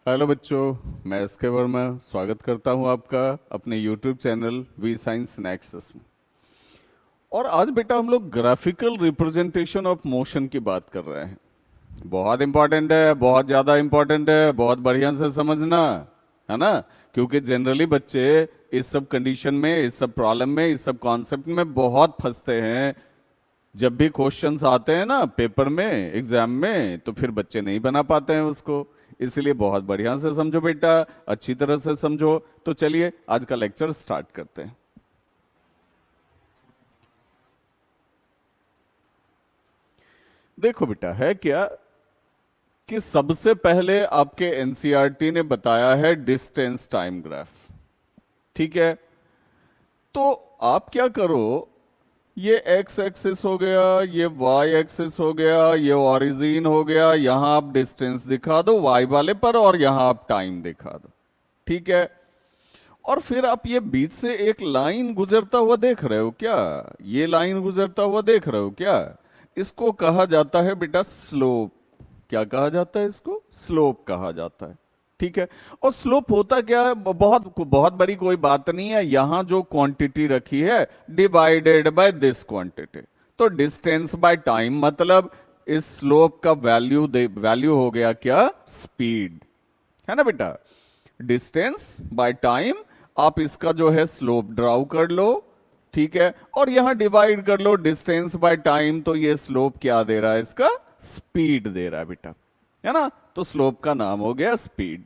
Hello बच्चों, मैं S के वर्मा स्वागत करता हूं आपका अपने YouTube channel V Science Nexus में। और आज बेटा हम लोग ग्राफिकल रिप्रेजेंटेशन ऑफ मोशन की बात कर रहे हैं। बहुत इंपॉर्टेंट है, बहुत ज़्यादा इंपॉर्टेंट है, बहुत बढ़िया से समझना है ना। क्योंकि जनरली बच्चे इस सब कंडीशन में, इस सब प्रॉब्लम में, इस सब कॉन्सेप्ट में बहुत फंसते हैं। जब भी क्वेश्चंस आते हैं ना पेपर में, एग्जाम में, तो फिर बच्चे नहीं बना पाते हैं उसको। इसलिए बहुत बढ़िया से समझो बेटा, अच्छी तरह से समझो। तो चलिए आज का लेक्चर स्टार्ट करते हैं। देखो बेटा, है क्या कि सबसे पहले आपके एनसीईआरटी ने बताया है डिस्टेंस टाइम ग्राफ। ठीक है, तो आप क्या करो, ये एक्स एक्सिस हो गया, ये वाई एक्सिस हो गया, ये ओरिजिन हो गया, यहां आप डिस्टेंस दिखा दो वाई वाले पर और यहां आप टाइम दिखा दो। ठीक है, और फिर आप ये बीच से एक लाइन गुजरता हुआ देख रहे हो क्या? ये लाइन गुजरता हुआ देख रहे हो क्या? इसको कहा जाता है बेटा स्लोप। क्या कहा जाता है इसको? स्लोप कहा जाता है। ठीक है, और स्लोप होता क्या है? बहुत बहुत बड़ी कोई बात नहीं है। यहां जो क्वांटिटी रखी है डिवाइडेड बाय दिस क्वांटिटी, तो डिस्टेंस बाय टाइम, मतलब इस स्लोप का वैल्यू हो गया क्या? स्पीड। है ना बेटा? डिस्टेंस बाय टाइम, आप इसका जो है स्लोप ड्राउ कर लो। ठीक है, और यहां डिवाइड कर लो डिस्टेंस बाय टाइम, तो ये स्लोप क्या दे रहा है? इसका स्पीड दे रहा है बेटा, है ना। तो स्लोप का नाम हो गया स्पीड।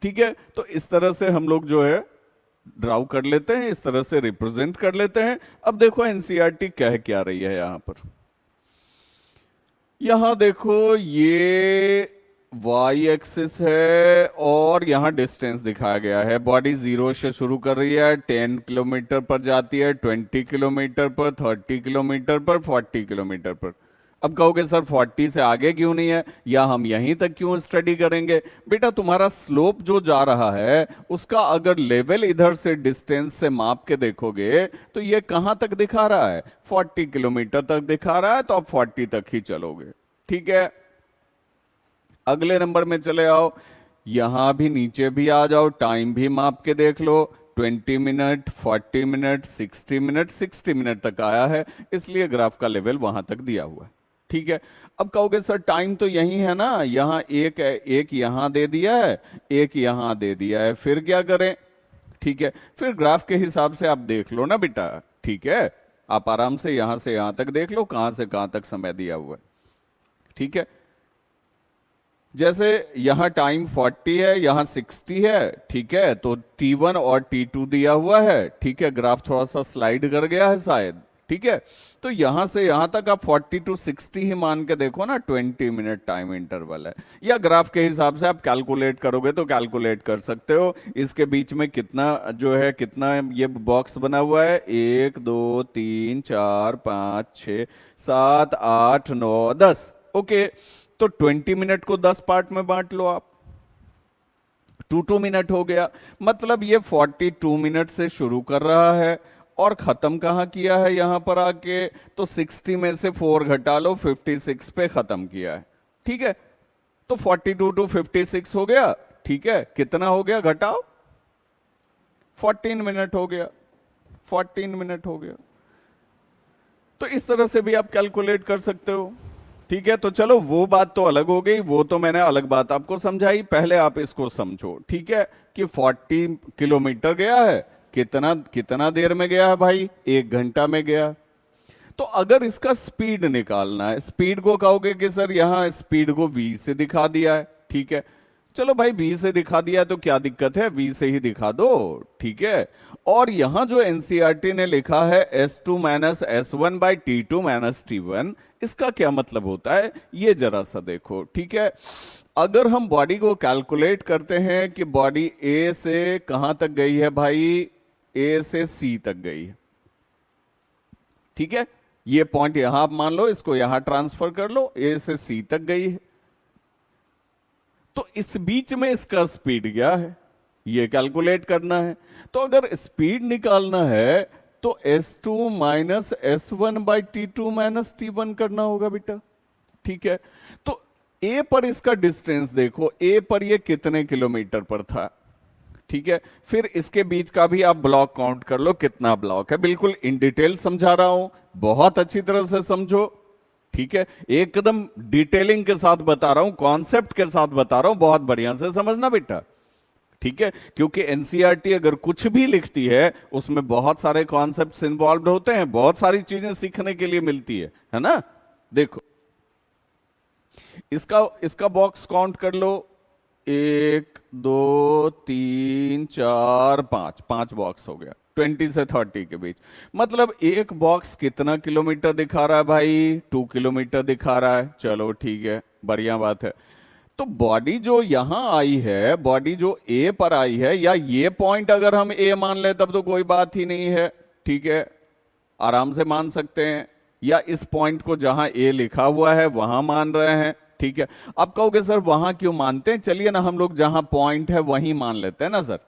ठीक है, तो इस तरह से हम लोग जो है ड्राउ कर लेते हैं, इस तरह से रिप्रेजेंट कर लेते हैं। अब देखो एनसीईआरटी कह क्या रही है यहां पर। यहां देखो, ये वाई एक्सिस है और यहां डिस्टेंस दिखाया गया है। बॉडी 0 से शुरू कर रही है, 10 किलोमीटर पर जाती है, 20 किलोमीटर पर, 30 किलोमीटर पर, 40 किलोमीटर पर। अब कहोगे सर 40 से आगे क्यों नहीं है, या हम यहीं तक क्यों स्टडी करेंगे? बेटा तुम्हारा स्लोप जो जा रहा है उसका अगर लेवल इधर से डिस्टेंस से माप के देखोगे तो ये कहां तक दिखा रहा है? 40 किलोमीटर तक दिखा रहा है, तो आप 40 तक ही चलोगे। ठीक है, अगले नंबर में चले आओ, यहां भी नीचे भी आ जाओ, टाइम भी माप के देख लो। 20 मिनट, 40 मिनट, 60 मिनट, 60 मिनट तक आया है, इसलिए ग्राफ का लेवल वहां तक दिया हुआ है। ठीक है, अब कहोगे सर टाइम तो यही है ना, यहां एक है, एक यहां दे दिया है, एक यहां दे दिया है, फिर क्या करें? ठीक है, फिर ग्राफ के हिसाब से आप देख लो ना बेटा। ठीक है, आप आराम से यहां तक देख लो, कहां से कहां तक समय दिया हुआ है। ठीक है, जैसे यहां टाइम 40 है, यहां 60 है। ठीक है, तो T1 और T2 दिया हुआ है। ठीक है, ग्राफ थोड़ा सा स्लाइड कर गया है शायद। ठीक है, तो यहां से यहां तक आप 40 to 60 ही मान के देखो ना, 20 मिनट टाइम इंटरवल है। या ग्राफ के हिसाब से आप कैलकुलेट करोगे तो कैलकुलेट कर सकते हो। इसके बीच में कितना जो है, कितना ये बॉक्स बना हुआ है? 1 2 3 4 5 6 7 8 9 10। ओके, तो 20 मिनट को 10 पार्ट में बांट लो आप, 2 2 मिनट हो गया। मतलब ये 42 मिनट से शुरू कर रहा है और खत्म कहां किया है? यहां पर आके, तो 60 में से 4 घटा लो, 56 पे खत्म किया है। ठीक है, तो 42 to 56 हो गया। ठीक है, कितना हो गया घटाओ? 14 मिनट हो गया, 14 मिनट हो गया। तो इस तरह से भी आप कैलकुलेट कर सकते हो। ठीक है, तो चलो वो बात तो अलग हो गई, वो तो मैंने अलग बात आपको समझाई, पहले आप इसको समझो। ठीक है, कि 40 किलोमीटर गया है, कितना कितना देर में गया है भाई? 1 घंटा में गया। तो अगर इसका स्पीड निकालना है, स्पीड को कहोगे कि सर यहां स्पीड को v से दिखा दिया है। ठीक है, चलो भाई v से दिखा दिया तो क्या दिक्कत है, v से ही दिखा दो। ठीक है, और यहां जो एनसीईआरटी ने लिखा है S2 minus S1 by T2 minus T1, इसका क्या मतलब होता है ये जरा सा देखो। ठीक है, अगर हम बॉडी को कैलकुलेट करते हैं कि बॉडी A से कहां तक गई है भाई? A से C तक गई है। ठीक है, ये पॉइंट यहां आप मान लो, इसको यहां ट्रांसफर कर लो, A से C तक गई है। तो इस बीच में इसका स्पीड क्या है ये कैलकुलेट करना है। तो अगर स्पीड निकालना है तो S2 minus S1 by T2 minus T1 करना होगा बेटा। ठीक है, तो ए पर इसका डिस्टेंस देखो, ए पर ये कितने किलोमीटर पर था, ठीक है। फिर इसके बीच का भी आप ब्लॉक काउंट कर लो कितना ब्लॉक है, बिल्कुल इन डिटेल समझा रहा हूं, बहुत अच्छी तरह से समझो, ठीक है। एकदम डिटेलिंग के साथ बता रहा हूं, कॉन्सेप्ट के साथ बता रहा हूं, बहुत बढ़िया से समझना बेटा, ठीक है। क्योंकि एनसीईआरटी अगर कुछ भी लिखती है उसमें बहुत सारे कॉन्सेप्ट्स इन्वॉल्व होते हैं, बहुत सारी चीजें सीखने के लिए मिलती है ना। देखो इसका इसका बॉक्स काउंट कर लो, 1 2 3 4 5, 5 बॉक्स हो गया 20 से 30 के बीच। मतलब एक बॉक्स कितना किलोमीटर दिखा रहा है भाई, 2 किलोमीटर दिखा रहा है, चलो ठीक है, बढ़िया बात है। तो बॉडी जो यहां आई है, बॉडी जो ए पर आई है, या ये पॉइंट अगर हम ए मान ले तब तो कोई बात ही नहीं है, ठीक है, आराम से मान सकते हैं, या इस पॉइंट को जहां ए लिखा हुआ है वहां मान रहे हैं, ठीक है। आप कहोगे सर वहां क्यों मानते हैं, चलिए ना हम लोग जहां पॉइंट है वहीं मान लेते हैं ना सर,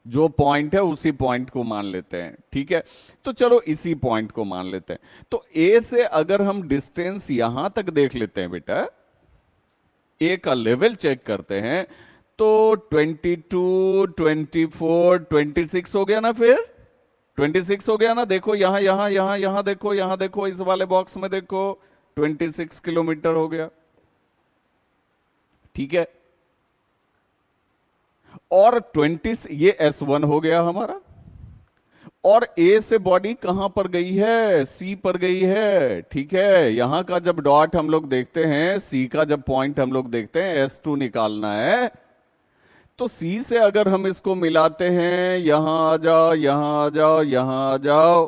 जो पॉइंट है उसी पॉइंट को मान लेते हैं, ठीक है। तो चलो इसी पॉइंट को मान लेते हैं। तो ए से अगर हम डिस्टेंस यहां तक देख लेते हैं बेटा, ए का लेवल चेक करते हैं, तो 22 24 26 हो गया ना, फिर 26 हो गया ना। देखो यहां यहां यहां यहां देखो, यहां देखो, इस वाले बॉक्स में देखो, 26 किलोमीटर हो गया, ठीक है। और 20 ये S1 हो गया हमारा, और ए से बॉडी कहां पर गई है, सी पर गई है, ठीक है। यहां का जब डॉट हम लोग देखते हैं, सी का जब पॉइंट हम लोग देखते हैं, S2 निकालना है, तो सी से अगर हम इसको मिलाते हैं, यहां आ जाओ, यहां आ जाओ, यहां आ जाओ,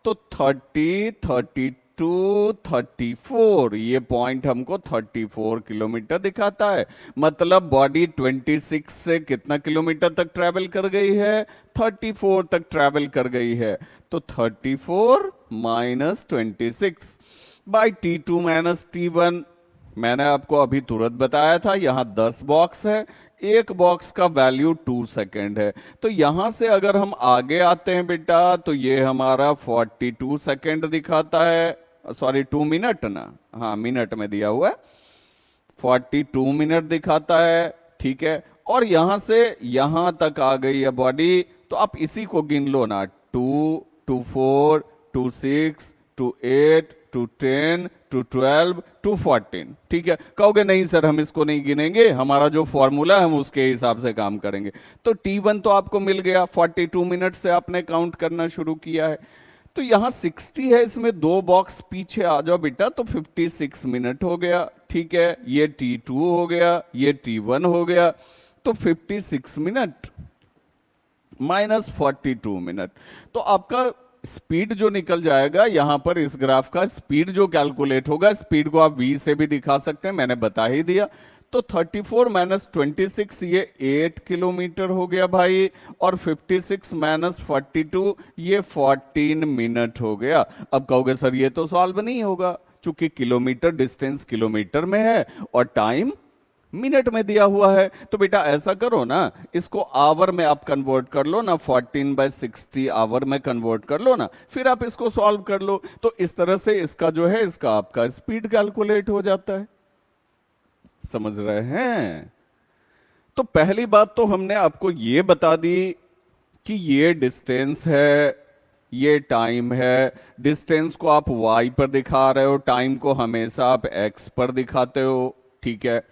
तो 30 32 34, ये पॉइंट हमको 34 किलोमीटर दिखाता है। मतलब बॉडी 26 से कितना किलोमीटर तक ट्रेवल कर गई है, 34 तक ट्रेवल कर गई है। तो 34 minus 26 by T2 minus T1, मैंने आपको अभी तुरंत बताया था, यहां 10 बॉक्स है, एक बॉक्स का वैल्यू 2 सेकेंड है। तो यहां से अगर हम आगे आते हैं बेटा, तो ये हमारा 42 सेकेंड दिखाता है, सॉरी 2 मिनट ना, हाँ मिनट में दिया हुआ है, 42 मिनट दिखाता है, ठीक है। और यहां से यहां तक आ गई है बॉडी, तो आप इसी को गिन लो ना, 2 2 4 2 6 2 8 2 10 2 12 2 14, ठीक है। कहोगे नहीं सर हम इसको नहीं गिनेंगे, हमारा जो फॉर्मूला है हम उसके हिसाब से काम करेंगे। तो T1 तो आपको मिल गया, 42 मिनट से आपने काउंट करना शुरू किया है। तो यहां 60 है, इसमें 2 बॉक्स पीछे आ जाओ बेटा, तो 56 मिनट हो गया, ठीक है। ये T2 हो गया, ये T1 हो गया, तो 56 मिनट माइनस 42 मिनट, तो आपका स्पीड जो निकल जाएगा यहां पर, इस ग्राफ का स्पीड जो कैलकुलेट होगा, स्पीड को आप v से भी दिखा सकते हैं, मैंने बता ही दिया। तो 34 माइनस 26 ये 8 किलोमीटर हो गया भाई, और 56 माइनस 42 ये 14 मिनट हो गया। अब कहोगे सर ये तो सॉल्व नहीं होगा, चूंकि किलोमीटर डिस्टेंस किलोमीटर में है और टाइम मिनट में दिया हुआ है। तो बेटा ऐसा करो ना, इसको आवर में आप कन्वर्ट कर लो ना, 14/60 आवर में कन्वर्ट कर लो ना, फिर आप इसको सॉल्व कर लो। तो इस तरह से इसका जो है, इसका आपका स्पीड कैलकुलेट हो जाता है, समझ रहे हैं। तो पहली बात तो हमने आपको ये बता दी कि ये डिस्टेंस है, ये टाइम है। डिस्टेंस को आप y पर दिखा रहे हो, टाइम को हमेशा आप x पर दिखाते हो, ठीक है।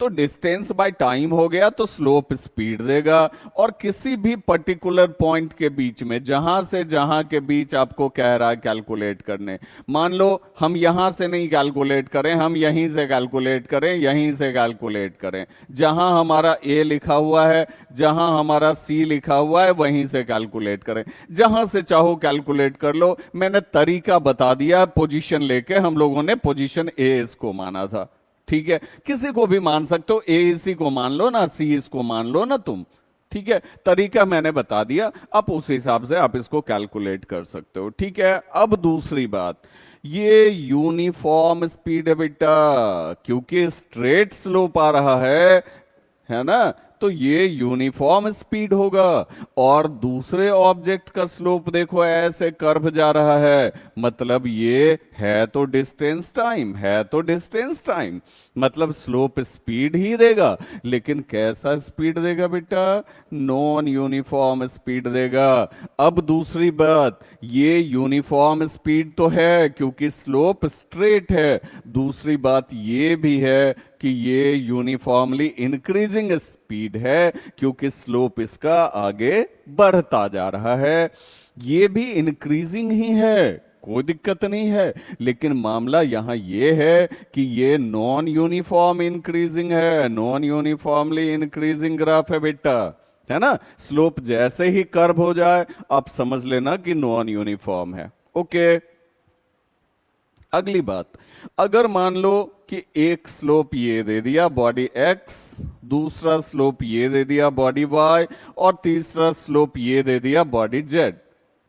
तो डिस्टेंस बाय टाइम हो गया, तो स्लोप स्पीड देगा। और किसी भी पर्टिकुलर पॉइंट के बीच में, जहां से जहां के बीच आपको कह रहा है कैलकुलेट करने, मान लो हम यहां से नहीं कैलकुलेट करें, हम यहीं से कैलकुलेट करें, यहीं से कैलकुलेट करें, जहां हमारा ए लिखा हुआ है, जहां हमारा सी लिखा हुआ है, वहीं से कैलकुलेट करें, जहां से चाहो कैलकुलेट कर लो। मैंने तरीका बता दिया, पोजीशन लेके हम लोगों ने पोजीशन ए इसको माना था, ठीक है। किसी को भी मान सकते हो, ए इसी को मान लो ना, सी इसको मान लो ना तुम, ठीक है। तरीका मैंने बता दिया, आप उस हिसाब से आप इसको कैलकुलेट कर सकते हो, ठीक है। अब दूसरी बात, ये यूनिफॉर्म स्पीड है बेटा, क्योंकि स्ट्रेट स्लोप आ रहा है ना, तो ये यूनिफॉर्म स्पीड होगा। और दूसरे ऑब्जेक्ट का स्लोप देखो ऐसे कर्व जा रहा है, मतलब ये है तो डिस्टेंस टाइम, है तो डिस्टेंस टाइम, मतलब स्लोप स्पीड ही देगा, लेकिन कैसा स्पीड देगा बेटा? नॉन यूनिफॉर्म स्पीड देगा। अब दूसरी बात, ये यूनिफॉर्म स्पीड तो है क्योंकि स्लोप स्ट्रेट है, दूसरी बात ये भी है कि ये यूनिफॉर्मली इंक्रीजिंग स्पीड है क्योंकि स्लोप इसका आगे बढ़ता जा रहा है। ये भी इंक्रीजिंग ही है, कोई दिक्कत नहीं है, लेकिन मामला यहां ये है कि ये नॉन यूनिफॉर्म इंक्रीजिंग है, नॉन यूनिफॉर्मली इंक्रीजिंग ग्राफ है बेटा, है ना। स्लोप जैसे ही कर्व हो जाए आप समझ लेना कि नॉन यूनिफॉर्म है। ओके, अगली बात, अगर मान लो कि एक स्लोप ये दे दिया बॉडी x, दूसरा स्लोप ये दे दिया बॉडी y, और तीसरा स्लोप ये दे दिया बॉडी z,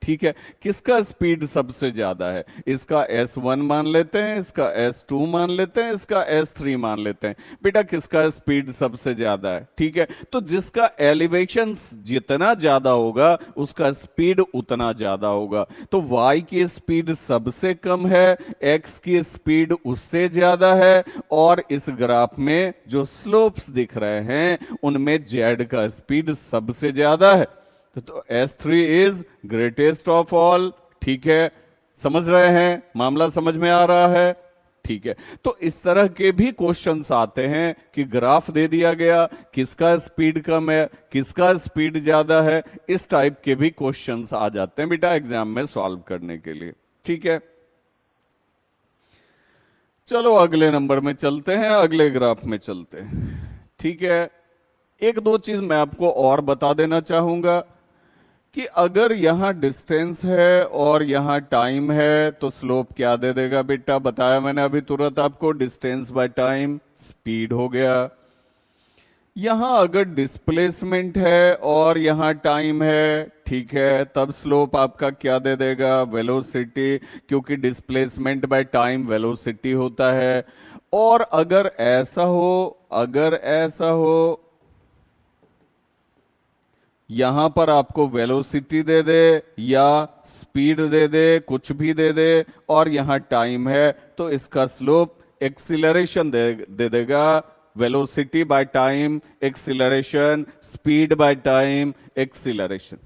ठीक है, किसका स्पीड सबसे ज्यादा है? इसका S1 मान लेते हैं, इसका S2 मान लेते हैं, इसका S3 मान लेते हैं। बेटा किसका स्पीड सबसे ज्यादा है? ठीक है, तो जिसका एलिवेशन जितना ज्यादा होगा उसका स्पीड उतना ज्यादा होगा। तो Y की स्पीड सबसे कम है, X की स्पीड उससे ज्यादा है, और इस ग्राफ में जो स्लोप्स दिख रहे हैं उनमें Z का स्पीड सबसे ज्यादा है। तो S3 is greatest of all. ठीक है, समझ रहे हैं? मामला समझ में आ रहा है? ठीक है, तो इस तरह के भी क्वेश्चंस आते हैं कि ग्राफ दे दिया गया, किसका स्पीड कम है, किसका स्पीड ज्यादा है, इस टाइप के भी क्वेश्चंस आ जाते हैं बेटा एग्जाम में सॉल्व करने के लिए। ठीक है, चलो अगले नंबर में चलते हैं, अगले ग्राफ में चलते हैं। ठीक है, एक दो चीज मैं आपको और बता देना चाहूंगा कि अगर यहां डिस्टेंस है और यहां टाइम है तो स्लोप क्या दे देगा बेटा? बताया मैंने अभी तुरंत आपको, डिस्टेंस बाय टाइम, स्पीड हो गया। यहां अगर डिस्प्लेसमेंट है और यहां टाइम है, ठीक है, तब स्लोप आपका क्या दे देगा? वेलोसिटी, क्योंकि डिस्प्लेसमेंट बाय टाइम वेलोसिटी होता है। और अगर ऐसा हो, अगर ऐसा हो यहां पर आपको वेलोसिटी दे दे या स्पीड दे दे, कुछ भी दे दे, और यहां टाइम है, तो इसका स्लोप एक्सीलरेशन दे देगा। Velocity by time acceleration, speed by time acceleration.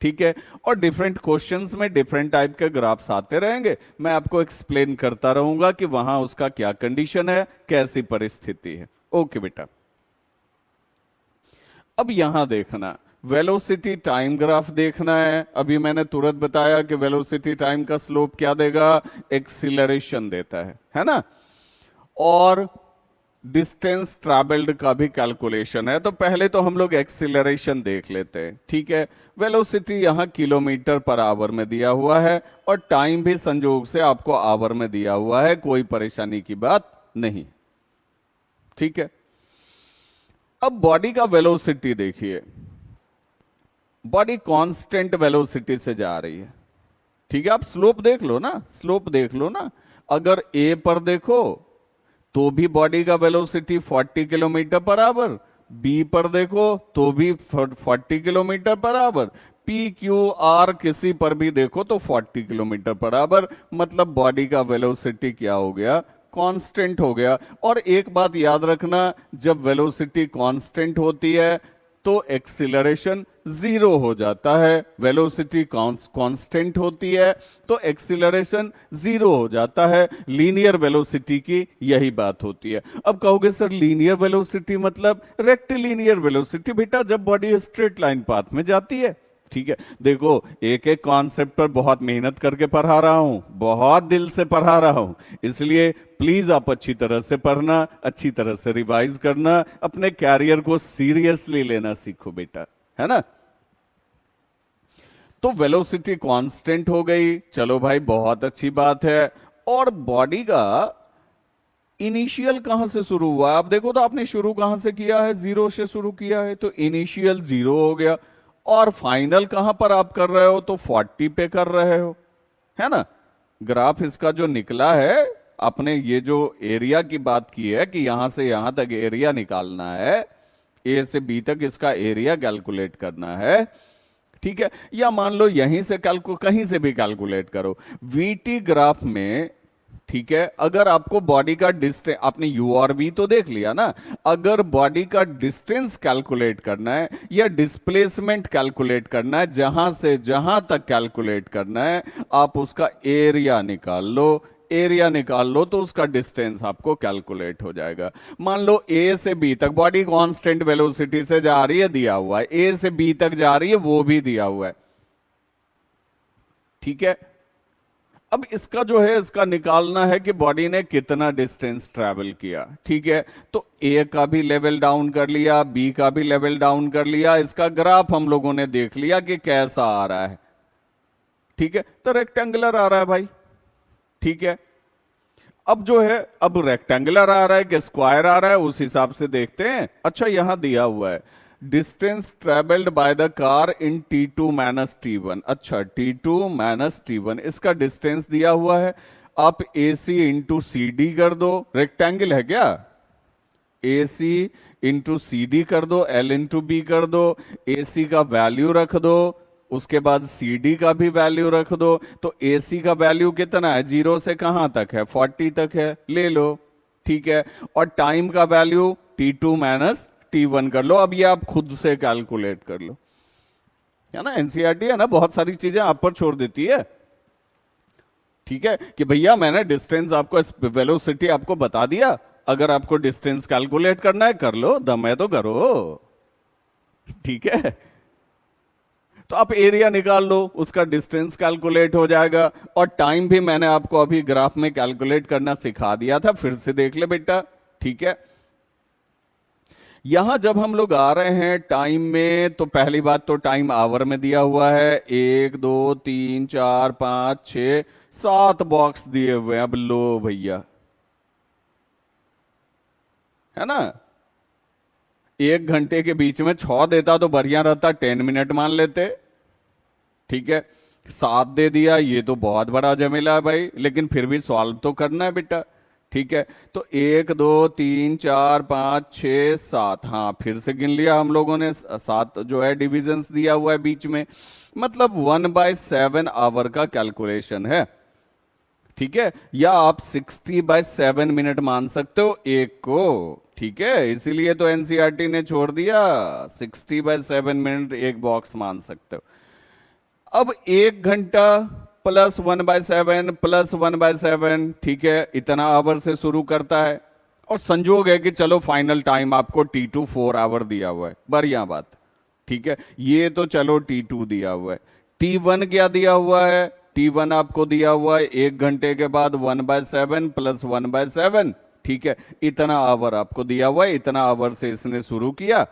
ठीक है, और डिफरेंट क्वेश्चंस में डिफरेंट टाइप के ग्राफ्स आते रहेंगे, मैं आपको एक्सप्लेन करता रहूंगा कि वहां उसका क्या कंडीशन है, कैसी परिस्थिति है। ओके बेटा, अब यहां देखना, वेलोसिटी टाइम ग्राफ देखना है। अभी मैंने तुरंत बताया कि वेलोसिटी टाइम का स्लोप क्या देगा? एक्सीलरेशन देता है ना। और डिस्टेंस ट्रैवल्ड का भी कैलकुलेशन है, तो पहले तो हम लोग एक्सीलरेशन देख लेते हैं। ठीक है, वेलोसिटी यहां किलोमीटर पर आवर में दिया हुआ है और टाइम भी संयोग से आपको आवर में दिया हुआ है, कोई परेशानी की बात नहीं। ठीक है, अब बॉडी का वेलोसिटी देखिए, बॉडी कांस्टेंट वेलोसिटी से जा रही है। ठीक है, आप स्लोप देख लो ना, स्लोप देख लो ना। अगर ए पर देखो तो भी बॉडी का velocity 40 kilometre per hour, B पर देखो तो भी 40 kilometre per our, P Q R किसी पर भी देखो तो 40 किलोमीटर पर आवर, मतलब बॉडी का वेलोसिटी क्या हो गया? कांस्टेंट हो गया। और एक बात याद रखना, जब वेलोसिटी कांस्टेंट होती है तो एक्सीलरेशन जीरो हो जाता है। वेलोसिटी कांस्टेंट होती है तो एक्सीलरेशन जीरो हो जाता है। लीनियर वेलोसिटी की यही बात होती है। अब कहोगे सर लीनियर वेलोसिटी मतलब? रेक्टिलिनियर वेलोसिटी बेटा, जब बॉडी स्ट्रेट लाइन पाथ में जाती है। ठीक है, देखो एक एक कॉन्सेप्ट पर बहुत मेहनत करके पढ़ा रहा हूं, बहुत दिल से पढ़ा रहा हूं, इसलिए प्लीज आप अच्छी तरह से पढ़ना, अच्छी तरह से रिवाइज करना, अपने कैरियर को सीरियसली लेना सीखो बेटा, है ना। तो वेलोसिटी कांस्टेंट हो गई, चलो भाई बहुत अच्छी बात है। और बॉडी का इनिशियल कहां से शुरू हुआ? आप देखो तो आपने शुरू कहां से किया है? जीरो से शुरू किया है, तो इनिशियल जीरो हो गया। और फाइनल कहां पर आप कर रहे हो? तो 40 पे कर रहे हो, है ना। ग्राफ इसका जो निकला है, आपने ये जो एरिया की बात की है कि यहां से यहां तक एरिया निकालना है, ए से बी तक इसका एरिया कैलकुलेट करना है, ठीक है। या मान लो यहीं से कहीं से भी कैलकुलेट करो वीटी ग्राफ में, ठीक है। अगर आपको बॉडी का डिस्टेंस, आपने यू और वी तो देख लिया ना, अगर बॉडी का डिस्टेंस कैलकुलेट करना है या डिस्प्लेसमेंट कैलकुलेट करना है, जहां से जहां तक कैलकुलेट करना है, आप उसका एरिया निकाल लो। एरिया निकाल लो तो उसका डिस्टेंस आपको कैलकुलेट हो जाएगा। मान लो ए से बी तक बॉडी कांस्टेंट वेलोसिटी से जा रही है, दिया हुआ है, ए से बी तक जा रही है, वो भी दिया हुआ है, ठीक है। अब इसका जो है, इसका निकालना है कि बॉडी ने कितना डिस्टेंस ट्रैवल किया, ठीक है। तो ए का भी लेवल डाउन कर लिया, बी का भी लेवल डाउन कर लिया, इसका ग्राफ हम लोगों ने देख लिया कि कैसा आ रहा है, ठीक है। तो रेक्टेंगुलर आ रहा है भाई, ठीक है। अब जो है, अब रेक्टेंगुलर आ रहा है कि स्क्वायर आ रहा है, उस हिसाब से देखते हैं। अच्छा, यहां दिया हुआ है distance travelled by the car in T2 minus T1। अच्छा, T2 माइनस T1 इसका डिस्टेंस दिया हुआ है। आप AC इंटू CD कर दो, रेक्टेंगल है क्या, AC इंटू CD कर दो, L इंटू B कर दो, AC का वैल्यू रख दो, उसके बाद CD का भी वैल्यू रख दो। तो AC का वैल्यू कितना है, 0 से कहां तक है, 40 तक है, ले लो, ठीक है। और टाइम का वैल्यू T2 माइनस T1 कर लो। अब ये आप खुद से कैलकुलेट कर लो, है ना। एनसीईआरटी है ना, बहुत सारी चीजें आप पर छोड़ देती है, ठीक है। कि भैया मैंने डिस्टेंस आपको, वेलोसिटी आपको बता दिया, अगर आपको डिस्टेंस कैलकुलेट करना है कर लो, दम है तो करो, ठीक है। तो आप एरिया निकाल लो, उसका डिस्टेंस कैलकुलेट हो जाएगा। और टाइम भी मैंने आपको अभी ग्राफ में कैलकुलेट करना सिखा दिया था, फिर से देख ले बेटा, ठीक है। यहां जब हम लोग आ रहे हैं टाइम में, तो पहली बात तो टाइम आवर में दिया हुआ है, 1 2 3 4 5 6 7 बॉक्स दिए हुए हैं। अब लो भैया, है ना। 1 घंटे के बीच में 6 देता तो बढ़िया रहता, 10 मिनट मान लेते, ठीक है। 7 दे दिया, ये तो बहुत बड़ा झमेला है भाई, लेकिन फिर भी सॉल्व तो करना है बेटा, ठीक है। तो 1 2 3 4 5 6 7, हाँ फिर से गिन लिया हम लोगों ने, 7 जो है डिविजन्स दिया हुआ है बीच में, मतलब 1/7 आवर का कैलकुलेशन है, ठीक है। या आप 60/7 मिनट मान सकते हो एक को, ठीक है। इसीलिए तो एनसीईआरटी ने छोड़ दिया, 60/7 मिनट एक बॉक्स मान सकते हो। अब 1 घंटा प्लस 1/7 प्लस 1/7, ठीक है, इतना आवर से शुरू करता है। और संजोग है कि चलो फाइनल टाइम आपको T2 4 आवर दिया हुआ है, बढ़िया बात, ठीक है। ये तो चलो T2 दिया हुआ है, T1 क्या दिया हुआ है, T1 आपको दिया हुआ है 1 घंटे के बाद 1/7 प्लस 1/7, ठीक है। इतना आवर आपको दिया हुआ है, इतना आवर से इसने शुरू किया,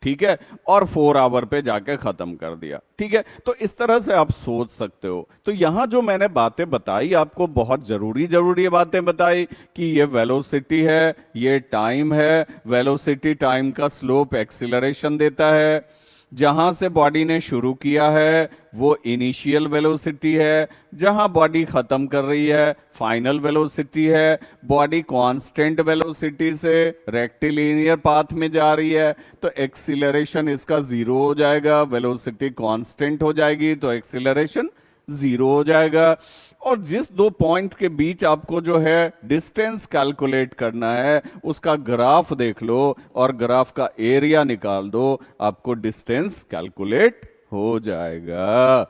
ठीक है, और 4 आवर पे जाके खत्म कर दिया, ठीक है। तो इस तरह से आप सोच सकते हो। तो यहां जो मैंने बातें बताई आपको, बहुत जरूरी बातें बताई कि ये वेलोसिटी है, ये टाइम है। वेलोसिटी टाइम का स्लोप एक्सीलरेशन देता है, जहां से बॉडी ने शुरू किया है वो इनिशियल वेलोसिटी है, जहां बॉडी खत्म कर रही है फाइनल वेलोसिटी है। बॉडी कांस्टेंट वेलोसिटी से रेक्टिलिनियर पाथ में जा रही है तो एक्सीलरेशन इसका 0 हो जाएगा, वेलोसिटी कांस्टेंट हो जाएगी तो एक्सीलरेशन 0 हो जाएगा। और जिस 2 पॉइंट के बीच आपको जो है डिस्टेंस कैलकुलेट करना है, उसका ग्राफ देख लो और ग्राफ का एरिया निकाल दो, आपको डिस्टेंस कैलकुलेट हो जाएगा।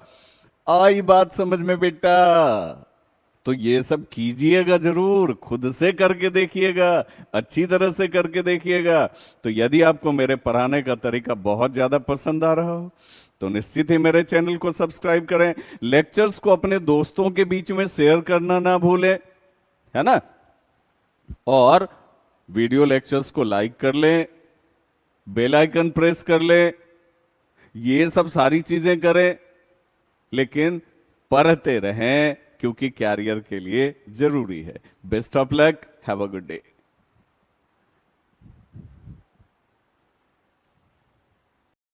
आई बात समझ में बेटा? तो ये सब कीजिएगा जरूर, खुद से करके देखिएगा, अच्छी तरह से करके देखिएगा। तो यदि आपको मेरे पढ़ाने का तरीका बहुत ज्यादा पसंद आ रहा हो तो निश्चित ही मेरे चैनल को सब्सक्राइब करें। लेक्चर्स को अपने दोस्तों के बीच में शेयर करना ना भूलें, है ना। और वीडियो लेक्चर्स को लाइक कर लें, बेल आइकन प्रेस कर लें, ये सब सारी चीजें करें, लेकिन पढ़ते रहें क्योंकि कैरियर के लिए जरूरी है। Best of luck, have a good day.